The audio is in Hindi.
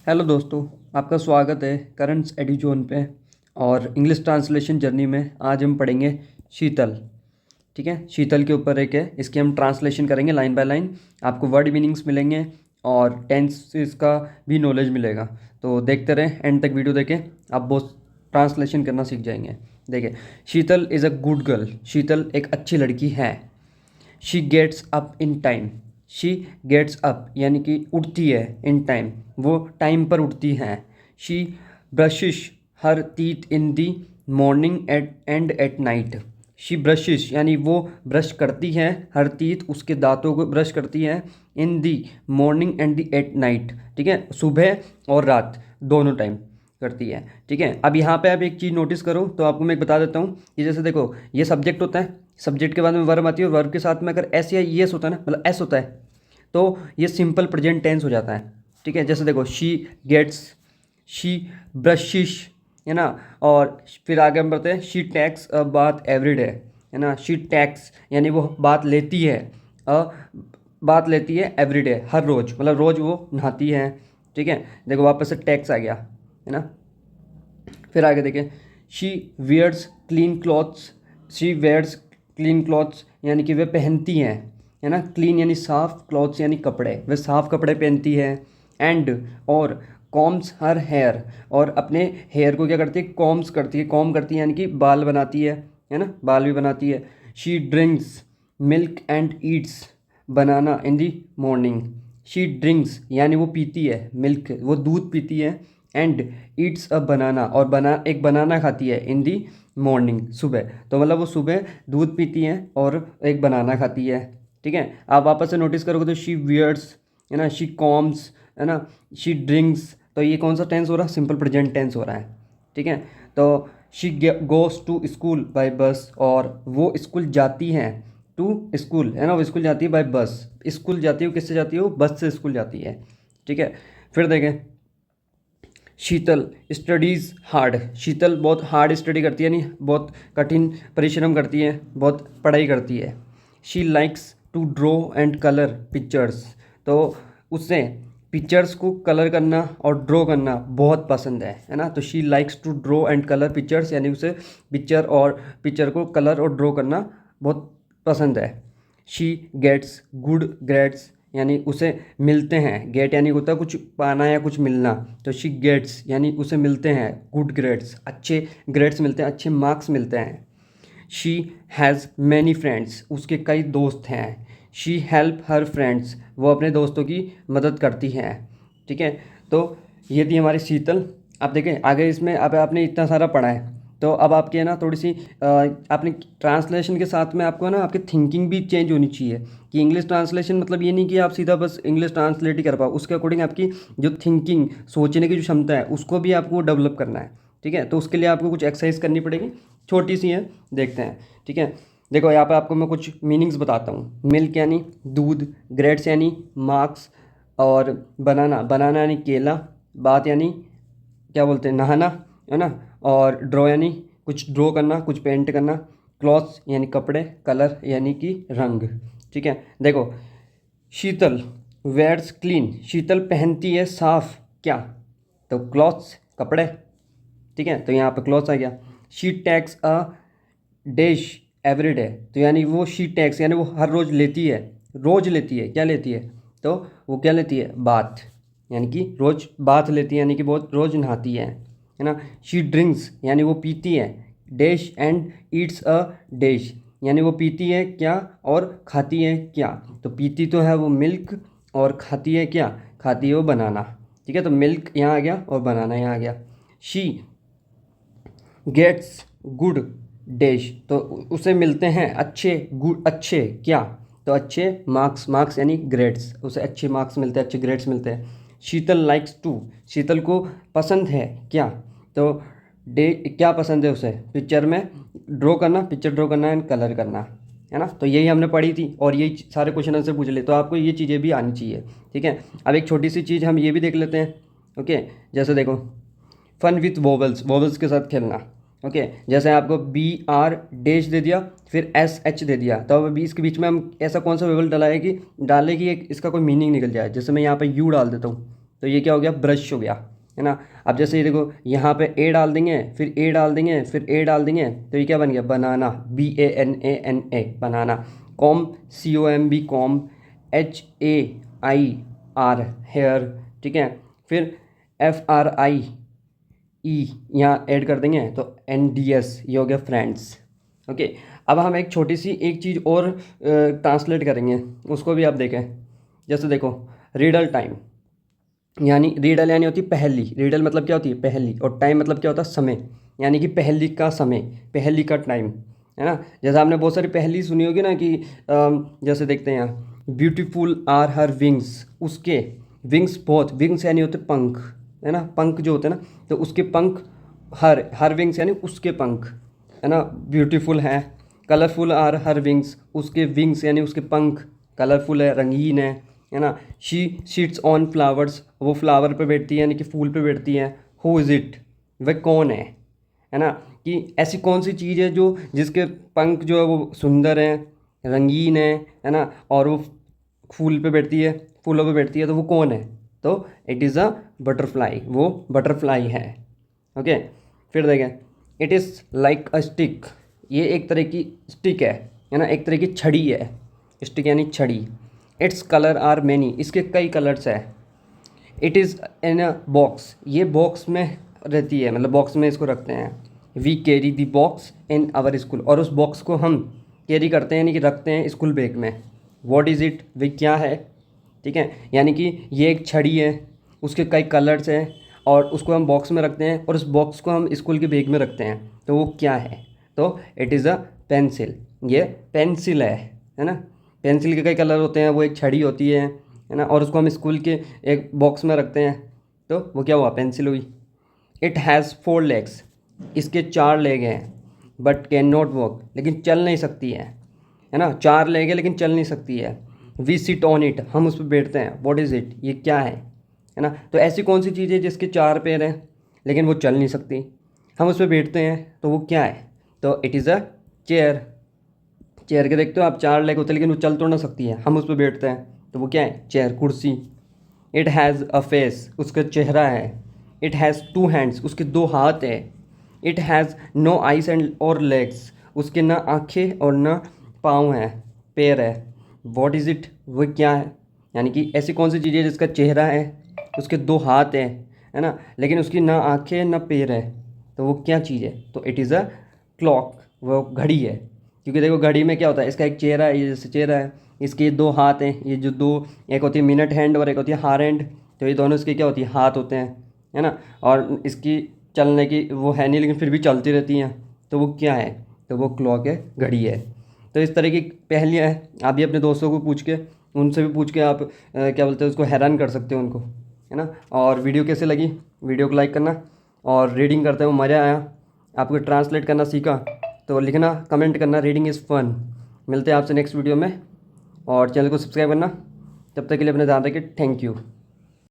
हेलो दोस्तों, आपका स्वागत है करंट्स एडुजोन पे। और इंग्लिश ट्रांसलेशन जर्नी में आज हम पढ़ेंगे शीतल। ठीक है, शीतल के ऊपर एक है, इसकी हम ट्रांसलेशन करेंगे लाइन बाय लाइन। आपको वर्ड मीनिंग्स मिलेंगे और टेंसेस का भी नॉलेज मिलेगा। तो देखते रहें, एंड तक वीडियो देखें, आप बहुत ट्रांसलेशन करना सीख जाएंगे। देखिए, Sheetal is a good girl. Sheetal एक अच्छी लड़की है। She gets up in time. She gets up यानी कि उठती है, इन टाइम वो टाइम पर उठती हैं। She brushes her teeth in the morning and at night. She brushes यानी वो ब्रश करती है, हर टीथ उसके दांतों को ब्रश करती है, in the morning and the at night. ठीक है, सुबह और रात दोनों टाइम करती है। ठीक है, अब यहाँ पे आप एक चीज़ नोटिस करो तो आपको मैं एक बता देता हूँ कि जैसे देखो, ये सब्जेक्ट होता है, सब्जेक्ट के बाद में वर्ब आती है, वर्ब के साथ में अगर एस या येस होता है ना, मतलब एस होता है, तो ये सिंपल प्रेजेंट टेंस हो जाता है। ठीक है, जैसे देखो, शी गेट्स, शी ब्रशिश, है ना। और फिर आगे हम बढ़ते हैं, she takes a bath every day, है ना। शी टेक्स यानी वो बात लेती है, अ बात लेती है एवरी डे, हर रोज़, मतलब रोज़ वो नहाती है। ठीक है, देखो वापस से टैक्स आ गया, है ना। फिर आगे देखें, she wears clean clothes. She wears clean clothes यानी कि वे पहनती हैं, है ना। क्लीन यानी साफ, क्लॉथ्स यानी कपड़े, वे साफ कपड़े पहनती है। एंड और कॉम्स हर हेयर, और अपने हेयर को क्या करती है, कॉम्स करती है। कॉम करती है यानी कि बाल बनाती है ना, बाल भी बनाती है। She drinks milk and Yeats banana in the morning. She drinks यानी वो पीती है, मिल्क वो दूध पीती है, एंड ईट्स अ बनाना और एक बनाना खाती है इन दी मॉर्निंग, सुबह। तो मतलब वो सुबह दूध पीती है और एक बनाना खाती है। ठीक है, आप वापस से नोटिस करोगे तो शी वियर्स, है ना, शी कॉम्स, है ना, शी ड्रिंक्स। तो ये कौन सा टेंस हो रहा है, सिंपल प्रेजेंट टेंस हो रहा है। ठीक है, तो she goes to school by bus, और वो स्कूल जाती हैं, टू स्कूल, है ना, वो स्कूल जाती है बाय बस। स्कूल जाती है वो किससे जाती है, वो बस से स्कूल जाती है। ठीक है, फिर देखें, शीतल स्टडीज़ हार्ड। शीतल बहुत हार्ड स्टडी करती है, यानी बहुत कठिन परिश्रम करती है, बहुत पढ़ाई करती है। She likes to draw and colour pictures. तो उससे पिक्चर्स को कलर करना और ड्रॉ करना बहुत पसंद है ना। तो she likes to draw and colour pictures यानी उसे पिक्चर को कलर और ड्रॉ करना बहुत पसंद है। शी गेट्स गुड ग्रेड्स यानी उसे मिलते हैं, गेट यानी होता है कुछ पाना या कुछ मिलना। तो शी गेट्स यानी उसे मिलते हैं गुड ग्रेड्स, अच्छे ग्रेड्स मिलते हैं, अच्छे मार्क्स मिलते हैं। शी हैज़ मैनी फ्रेंड्स, उसके कई दोस्त हैं। शी हेल्प हर फ्रेंड्स, वो अपने दोस्तों की मदद करती हैं। ठीक है, तो ये थी हमारी शीतल। आप देखें आगे, इसमें अब आपने इतना सारा पढ़ा है, तो अब आपकी है ना थोड़ी सी आपने ट्रांसलेशन के साथ में आपको है ना आपकी थिंकिंग भी चेंज होनी चाहिए। कि इंग्लिश ट्रांसलेशन मतलब ये नहीं कि आप सीधा बस इंग्लिश ट्रांसलेट ही कर पाओ, उसके अकॉर्डिंग आपकी जो थिंकिंग, सोचने की जो क्षमता है, उसको भी आपको डेवलप करना है। ठीक है, तो उसके लिए आपको कुछ एक्सरसाइज करनी पड़ेगी, छोटी सी है, देखते हैं। ठीक है, देखो यहाँ पे आपको मैं कुछ मीनिंग्स बताता हूँ। मिल्क यानी दूध, ग्रेड्स यानी मार्क्स, और बनाना, बनाना यानी केला, बात यानी क्या बोलते हैं, नहाना, है ना। और ड्रॉ यानी कुछ ड्रॉ करना, कुछ पेंट करना। क्लॉथ्स यानी कपड़े, कलर यानी कि रंग। ठीक है, देखो, शीतल वेयर्स क्लीन, शीतल पहनती है साफ क्या, तो क्लॉथ्स कपड़े। ठीक है, तो यहाँ पे क्लॉथ्स आ गया। She takes a dish every day, तो यानी वो शी टैक्स यानी वो हर रोज़ लेती है, रोज़ लेती है, क्या लेती है, तो वो क्या लेती है, बाथ, यानी कि रोज़ बाथ लेती है, यानी कि बहुत रोज़ नहाती है ना। शी ड्रिंक्स यानी वो पीती है, dash and Yeats a dash यानी वो पीती है क्या और खाती है क्या। तो पीती तो है वो मिल्क, और खाती है क्या, खाती है वो बनाना। ठीक है, तो मिल्क यहाँ आ गया और बनाना यहाँ आ गया। शी गेट्स गुड डैश, तो उसे मिलते हैं अच्छे, गुड अच्छे क्या, तो अच्छे मार्क्स, मार्क्स यानी ग्रेड्स, उसे अच्छे मार्क्स मिलते हैं, अच्छे ग्रेड्स मिलते हैं। शीतल लाइक्स टू, शीतल को पसंद है क्या, तो डे क्या पसंद है उसे, पिक्चर में ड्रॉ करना, पिक्चर ड्रॉ करना एंड कलर करना, है ना। तो यही हमने पढ़ी थी और यही सारे क्वेश्चन आंसर पूछ ले, तो आपको ये चीज़ें भी आनी चाहिए। ठीक है, अब एक छोटी सी चीज़ हम ये भी देख लेते हैं। ओके, जैसे देखो, फन विथ वोवल्स, वोवल्स के साथ खेलना। ओके, जैसे आपको बी आर डैश दे दिया, फिर एस एच दे दिया, तो अब इसके बीच में हम ऐसा कौन सा वोवल डालें कि एक इसका कोई मीनिंग निकल जाए। जैसे मैं यहाँ पे यू डाल देता हूँ, तो ये क्या हो गया, ब्रश हो गया, है ना। अब जैसे ये देखो यहाँ पे ए डाल देंगे, फिर ए डाल देंगे, फिर ए डाल देंगे, तो ये क्या बन गया, banana, BANANA, banana. Comb, COMB, comb, HAIR, hair, ठीक है। फिर FRIE यहाँ ऐड कर देंगे तो NDS, ये हो गया फ्रेंड्स। ओके, अब हम एक छोटी सी एक चीज़ और ट्रांसलेट करेंगे, उसको भी आप देखें। जैसे देखो रीडल टाइम, यानी रीडल यानी होती है पहली, रीडल मतलब क्या होती है, पहली, और टाइम मतलब क्या होता है, समय, यानी कि पहली का समय, पहली का टाइम, है ना। जैसे आपने बहुत सारी पहली सुनी होगी ना कि जैसे देखते हैं यहाँ, ब्यूटीफुल आर हर विंग्स, उसके विंग्स, बहुत, विंग्स यानी होते पंख, है ना, पंख जो होते हैं ना, तो उसके पंख, हर विंग्स यानी उसके पंख, है ना, ब्यूटीफुल है। कलरफुल आर हर विंग्स, उसके विंग्स यानी उसके पंख कलरफुल है, रंगीन है ना। शी सीट्स ऑन फ्लावर्स, वो फ्लावर पे बैठती है यानी कि फूल पे बैठती है। हु इज़ इट, वह कौन है ना, कि ऐसी कौन सी चीज़ है जो जिसके पंख जो है वो सुंदर हैं, रंगीन है ना, और वो फूल पे बैठती है, फूलों पे बैठती है, तो वो कौन है, तो इट इज़ अ बटरफ्लाई, वो बटरफ्लाई है। ओके, फिर देखें, it is like a stick, ये एक तरह की स्टिक है ना, एक तरह की छड़ी है, स्टिक यानी छड़ी। इट्स कलर आर मैनी, इसके कई कलर्स है। It is in a box, ये बॉक्स में रहती है, मतलब बॉक्स में इसको रखते हैं। We carry the box in our school, और उस बॉक्स को हम कैरी करते हैं यानी कि रखते हैं स्कूल बैग में। व्हाट इज़ इट, वे क्या है, ठीक है, यानी कि ये एक छड़ी है, उसके कई कलर्स हैं, और उसको हम बॉक्स में रखते हैं, और उस बॉक्स को हम स्कूल के बैग में रखते हैं, तो वो क्या है, तो इट इज़ अ पेंसिल, ये पेंसिल है ना। पेंसिल के कई कलर होते हैं, वो एक छड़ी होती है ना, और उसको हम स्कूल के एक बॉक्स में रखते हैं, तो वो क्या हुआ, पेंसिल हुई। इट हैज़ 4 लेग्स, इसके 4 लेग हैं, बट कैन नॉट वॉक, लेकिन चल नहीं सकती है ना, 4 लेग है लेकिन चल नहीं सकती है। वी सिट ऑन इट, हम उस पर बैठते हैं। व्हाट इज़ इट, ये क्या है ना। तो ऐसी कौन सी चीज़ है जिसके 4 पैर हैं लेकिन वो चल नहीं सकती, हम उस पर बैठते हैं, तो वो क्या है, तो it is a chair. Chair के देखते हो आप, 4 लेग होते हैं लेकिन वो चल तो ना सकती है, हम उस पर बैठते हैं, तो वो क्या है, चेयर, कुर्सी। इट हैज़ अ फेस, उसका चेहरा है। इट हैज़ 2 हैंड्स, उसके 2 हाथ है। It has no eyes and और लेग्स, उसके ना आँखें और ना पाँव हैं, पैर है। वॉट इज़ इट, वो क्या है, यानी कि ऐसी कौन सी चीज़ है जिसका चेहरा है, उसके 2 हाथ हैं, है ना, लेकिन उसकी ना आँखें ना पैर है, तो वो क्या चीज़ है, तो इट इज़ अ क्लॉक, वो घड़ी है। क्योंकि देखो घड़ी में क्या होता है, इसका एक चेहरा है, ये जैसे चेहरा है, इसके 2 हाथ हैं, ये जो 2, एक होती है मिनट हैंड और एक होती है हार हैंड, तो ये दोनों इसके क्या होती है, हाथ होते हैं, है ना। और इसकी चलने की वो है नहीं लेकिन फिर भी चलती रहती हैं, तो वो क्या है, तो वो क्लॉक है, घड़ी है। तो इस तरह की पहेलियाँ हैं, आप भी अपने दोस्तों को पूछ के, उनसे भी पूछ के आप क्या बोलते हैं उसको, हैरान कर सकते हो उनको, है ना। और वीडियो कैसे लगी, वीडियो को लाइक करना, और रीडिंग करते हुए मज़ा आया, आपको ट्रांसलेट करना सीखा, तो लिखना, कमेंट करना, रीडिंग इज़ फन। मिलते हैं आपसे नेक्स्ट वीडियो में, और चैनल को सब्सक्राइब करना। तब तक के लिए अपना ध्यान रखिए, थैंक यू।